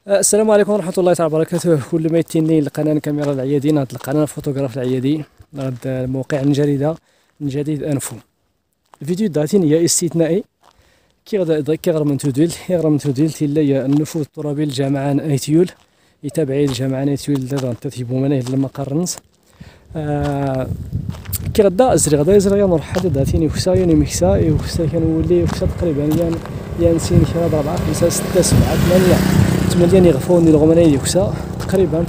السلام عليكم ورحمة الله تعالى وبركاته. كل ما يتني القناة كاميرا العيادين، هاد القناة فوتوغراف العيادي، هاد الموقع الجريدة من جديد أنفو. الفيديو داتين هي استثنائي كي غير من توديل تيلا النفوذ الترابي الجامعة ايتيول يتابعي الجامعة ايتيول دا ترتيبو منه لما قرنت كي غدا غدا نروح حدا داتين يخسا يخسا كنولي يخسا تقريبا يانسين شي 4 5 6 7 8 يغفوني الغمانية يخسا تقريبا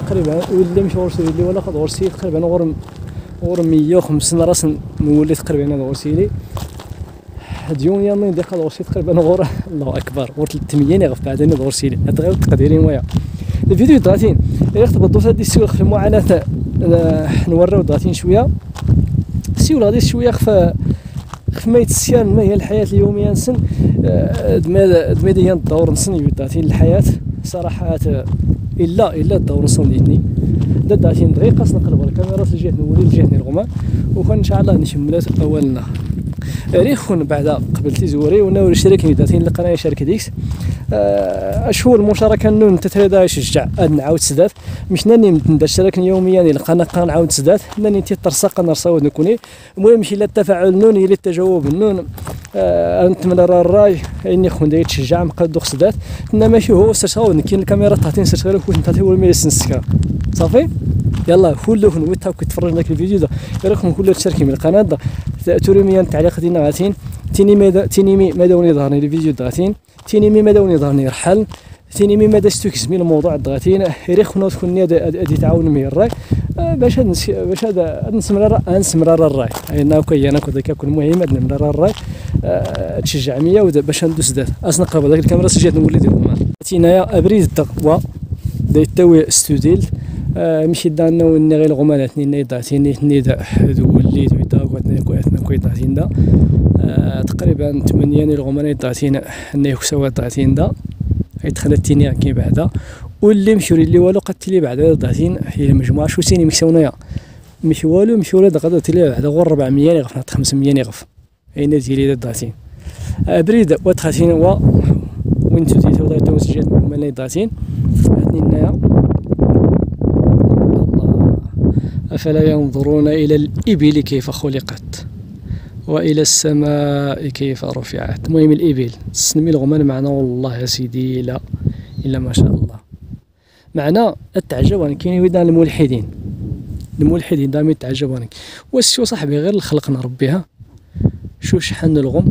ولا مش ورسي لي ولا قد ورسي تقريبا غور 150 راس نولي تقريبا هذا ورسيلي ديون يامين ديك هذا ورسي تقريبا غور الله اكبر غور 300 يغف بعدين هذا ورسيلي هذا غير تقديرين ويا الفيديو دراتين يرتبط هذه السيول في المعاناة نوريو دراتين شويه السيول غادي شويه في ميت السيان ما هي الحياه اليوميه نسن دميديا الدور نسن دراتين الحياه صراحه الا الدور نسن ديتني دراتين دقيقه نقلب الكاميرا لجهه نولي لجهه الغمام وكان ان شاء الله نشملات اولنا ريخون بعد قبل تزوري وناول شريكني داتين القناه شركه ديكس اشهر المشاركه نون تتريدا يشجع نعاود سدات مش ناني ندير شركني يوميا القناه نعاود سدات ناني تيترسق نرصاود نكوني المهم شي لا التفاعل نون هي التجاوب نون نتمنى الراي اني خون داير تشجع مقدو سدات انما ماشي هو ستصاود كاين الكاميرا تعطيني سير غير كنت تعطي ولا سنسكا صافي يلا كلكم ويتاو كتفرج لك الفيديو ده راكم كلكم تشاركين من القناه ده توريميا التعليق ديالنا غاتين تينيمي ما داوني ظهرني الفيديو دغاتين تينيمي ما داوني ظهرني رحل تينيمي ما داستوكس من الموضوع دغاتين ريخنا تكون ادي تعاون مي الراي باش هذا نسمرر الراي انا كاين كذا كون مهم نمرر الراي تشجع 100 باش ندوس دات اصلا قبل داك الكاميرا سجلت نولي ديال تينايا ابريد التقوى دايتاوي ستوديل مشي دانا وني غير الغمانات ني داتيني ني وليت ويتاكوتني كويتاتين دا تقريبا 8 الغمانات داتين ني كسوات داتين دا يدخلتيني كي بعدا واللي مشوري اللي والو قتلي بعدا داتين هي مجموعه شو سيني مكسونايا مش والو مشوري دغدا تلي بعدا غور 400 يغف 500 يغف اين ديالي داتين بريد وتخاتين وين تزيد ودا توسجات من داتين هاتني هنايا أفلا ينظرون إلى الإبل كيف خلقت وإلى السماء كيف رفعت. المهم الإبل تسنمي الغمان معنا والله يا سيدي إلا ما شاء الله معنا التعجبان كاين ودان الملحدين دائما يتعجبون واسيو صاحبي غير الخلق نربيها شو شحال نلغم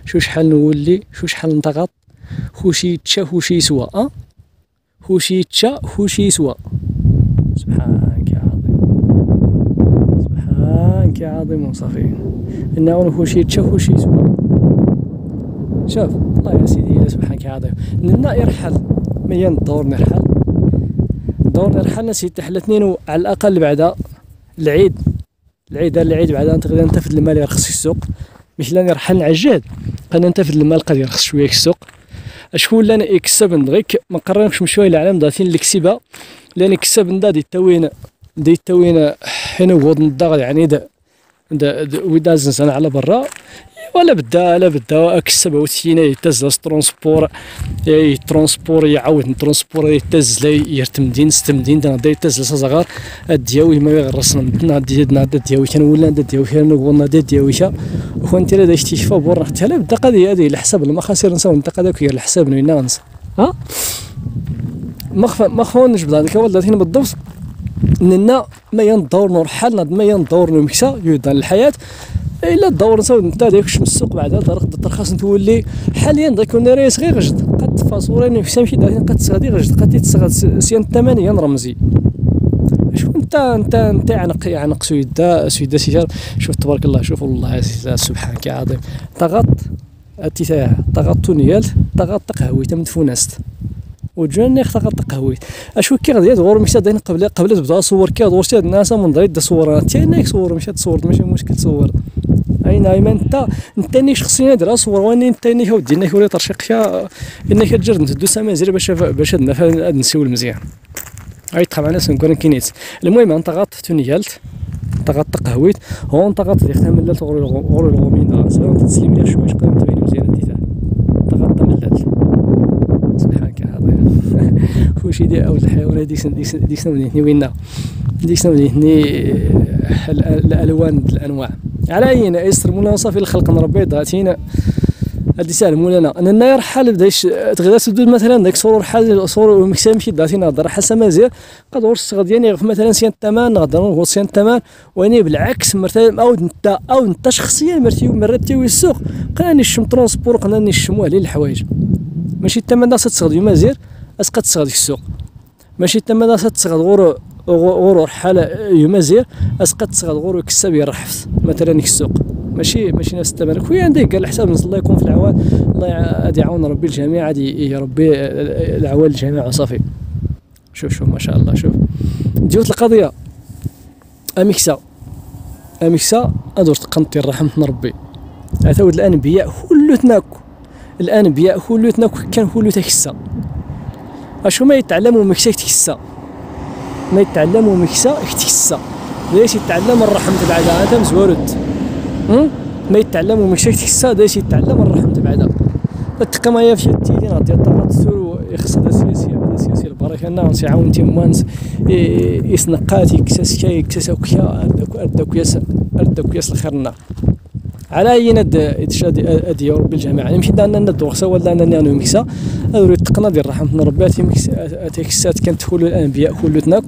شو شحال نولي شو شحال نضغط خوشي يتشا خوشي يسوى خوشي يتشا خوشي يسوى سبحانك يا عظيم صافي انه خوشي يتشا خوشي يسوى شوف الله يا سيدي الا سبحانك يا عظيم ننا يرحل ميا الدور نرحل نسيت تحل اثنين على الاقل بعد العيد بعد تقدر نتفد المال يرخص في السوق مش لا نرحل نعجل قد نتفد المال قد يرخص شويه في السوق شكون لنا يكسب ندغيك ما قررناش شويه العالم داتين اللي كسبها لان يكسب ندادي التوين حين وض الضغط يعني ودازن سنه على برا ولا بدا كسب وتينا يتز ترونسبور يعاود ترونسبور يتز لي يرتمدين ستمدين دا يتز صغار الدياوي ما يغرسنا نادي دياوي كان ولا دياوي كان نقول دياوي وكنت لا استشفاء بور حتى لا بدا قضيه هذه الحساب المخاسر نساو نتقى داك الحساب من نانس ها ما خفونش بذلك والله هنا بالضبط اننا ما يندور نرحل ما يندور نمشى يدان الحياه الا الدور نساو نتا داكش من السوق بعدا ترخص نتولي حاليا داك الناريس غير غجد قد فاصورين في سامشي داك قد تسغدي غجد قد تسغد سيان 8 رمزي شوف انت عنق سويدا سيجار شوف تبارك الله شوف والله سبحانك يا عظيم ضغط اتيتا ضغط نيال ضغط قهوي تمدفونست وجاني ضغط قهوي اشو كي غادي دور مشى داين قبل تبدا صور كي دور شي الناس من ضريد صور تيناك صور مشى تصور ماشي مشكل تصور اين انت ني شخصيا دير صور واني انت ني هو دينا كوري ترشيق فيها انك تجرد ندو سمازير باش نسول مزيان اي طبعا ناس نكون كينيت المهم انت غط تونيالت ضغط قهويت هون ضغط اللي احتمال غور الغومين سواء تسلم لي شويه قدام تبين مزيان ديتها ضغط ملات سبحانك يا عظيم واش يدير او الحيوانات ديك سنوني وينا ديك سنوني الالوان الانواع على اينا يسر مولانا صافي الخلق نربي ضاتينا هادي سهل مولانا اننا يرحل بداش تغدا تدود مثلا داك صور حال صور مكسامشي داتينا هضر حسن مزيان قد ورس غادياني مثلا سيان الثمن نقدر نقول سيان الثمن واني بالعكس مرتب او انت شخصيا مرتي السوق قاني الشم ترونسبور قاني الشموه على الحوايج ماشي الثمن دا تستغدي مزير اسقط تستغدي السوق ماشي الثمن دا تستغد غور حال يمازير اسقط تستغد غور كساب يرحفت مثلا السوق ماشي نفس الثمن خويا عندك قال الحساب الله يكون في العوان الله غادي يعاون ربي الجميع غادي يربي العوان الجميع وصافي شوف ما شاء الله شوف ديوت القضيه اميكسا ادور تقنطي رحمة ربي عتاود الانبياء كلوتناك كان كلو تكسا اشو ما يتعلموا مكسا تكسا ما يتعلموا مكسا تكسا ليش يتعلم الرحمة بعدها انت مزورد ما يتعلموا مكسا تكسا ليش يتعلم الرحمة بعدها التقما يا في التيدين غادي يطلق السور يخص هذا السياسي البركه انا نسي عاونتي موانس يسنقاتي كساس شاي كساس وكيا اردك ياس الخيرنا على اين ادي ربي الجماعه نمشي دانا ندور سوا ولا انني انا مكسا ادري تقنا ديال رحمه ربي تيكسات كانت كل الانبياء كلتناك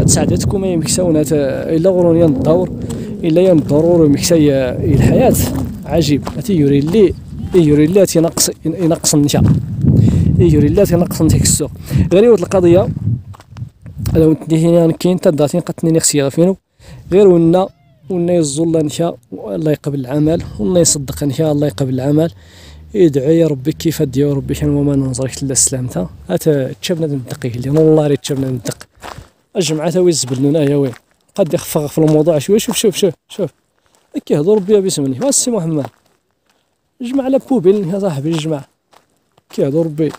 تساعدتكم يمكساونات الا غرونيا الدور الا يوم الضروري مكساي الحياه عجيب يوري لي ينقص النشاء يوري لي ينقص ديك السوق غير القضيه لو تديني كاين تداتين قتني خصيا فينو غير ونا يزول نشاء الله يقبل العمل ونا يصدق نشاء الله يقبل العمل يدعو يا ربي كيف ديال ربي كان وما ننظرك الا سلامتها تشبنا ندقيه لي والله راه تشبنا ندق الجمعه تا ويزبلنا يا وين قد يخفق في الموضوع شويه شوف كيهضر ربي بسم الله السي محمد جمع على بوبيل يا صاحبي الجمع كيهضر ربي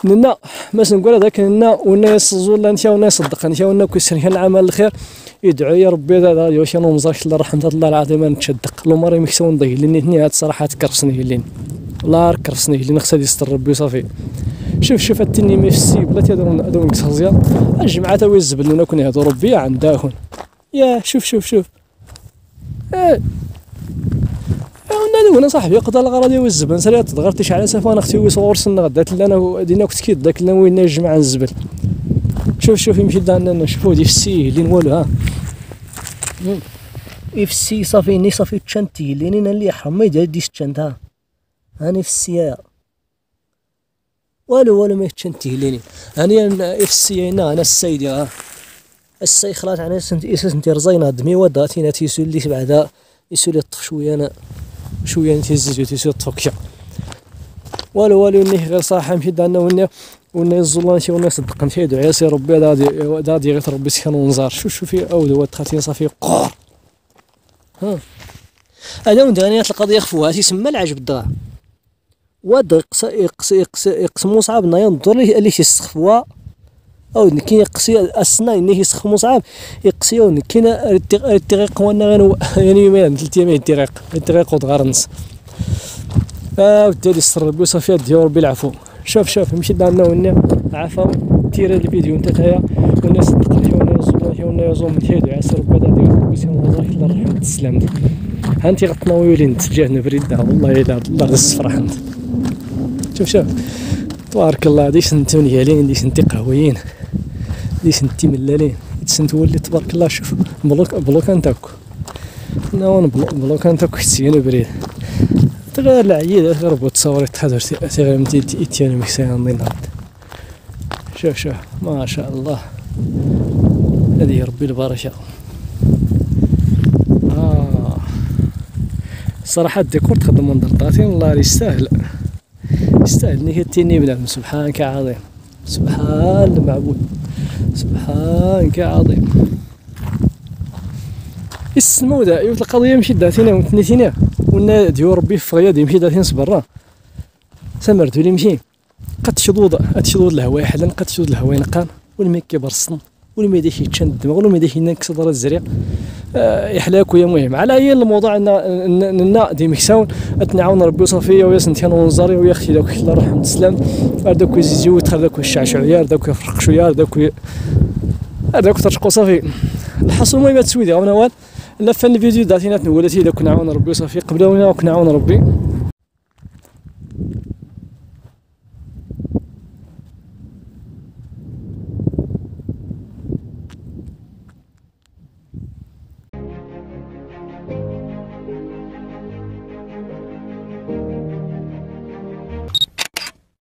ننا ما نقول هذاك ننا ونا يصزول انت ونا يصدق انت ونا كيسر العمل الخير يدعو يا ربي هذا واش انا مزاش الله رحمه الله العظيم نتصدق لو مري مكسو نضي لاني هاد الصراحه تكرسني لين والله كرسني لين خصها يستر ربي صافي شوف التني ما في السيب لا هذو مكسزيا الجمعه تا ويزبلونا كون يهضر ربي عندها يا شوف وانا صاحبي يقضى الغرض ديال الزبل سريت تضغرتيش على سفانه اختي وصور سنه غدات انا دينا كنت كيد داك وين يجمع الزبل شوف يمشي دانا نشوفو دي في السي لين والو ها في السي صافي تشنتي لين انا اللي يحرم ما يديش تشنت ها هاني في السي والو ما تشنتي لين هاني في السي انا السيد ها السي خلاص على سنتي رزينا دمي وداتينا تيسول لي بعدا يسول يطفش شويه تيزيد تيسول طفكشا والو نيه غير صاحه مشي دانا ونا يزولان شي ونا يصدق نشي يدعي سي ربي دادي غير ربي سكن ونزار شوفي اودو تخاتين صافي قور ها هذا من دغنيات القضيه خفوها تيسمى العجب الدغا واد يقسم مصعب ينظر ليه اللي يستخفوا او كاين يقسي السنا اللي يسخ مصعب يقسيون كاين الدقيق وانا غير يعني ما 3 ايام الدقيق ودغرنس ودي السر ربي صافي ديال ربي العفو شوف مشي دارنا ونا عفا تير الفيديو انت تايا والناس صدقني ونا يزوم تيدو عسى ربي دادي ربي سي الله الله يرحم تسلم ها انت غطنا ويولين تجاهنا بريده والله الا الله الصفرح انت شوف تبارك الله ديش سنتون يالين ديش سنتي قهويين ديش سنتي ملالين سنت ولي تبارك الله شوف بلوك انتاكو ناون بلوك انتاكو سينا بريد تغير العيد غير بو تصور تحضر غير متي تياني مكسان نضينا شوف ما شاء الله هذه ربي البركه صراحه الديكور تخدم من درطاتين الله يستاهل نيه تيني بنادم سبحانك يا عظيم سبحان المعبود سبحانك يا عظيم السمودة يوت القضية مشي داتينا وتنيتينا ونا ديو ربي في غيادي يمشي داتين صبرنا سمرتو لي مشي قد تشدود الهواء حلا قد تشدود الهواء نقان والما كيبرصن والما يديش يتشن الدماغ والما يديش ينكس دار الزريق يحلاك ويا مهم على هي الموضوع ان دي مكساون اتنعاون ربي وصافي ويا سنتين ونزاري ويا اختي داك الله يرحم تسلم هذاك يزيو يدخل داك الشعشعيار داك يفرق شويه داك ترشقوا صافي الحصول المهم تسويدي او نوال لا فان الفيديو داتينا تنولتي اذا كنا عاون ربي وصافي قبلونا وكنا عاون ربي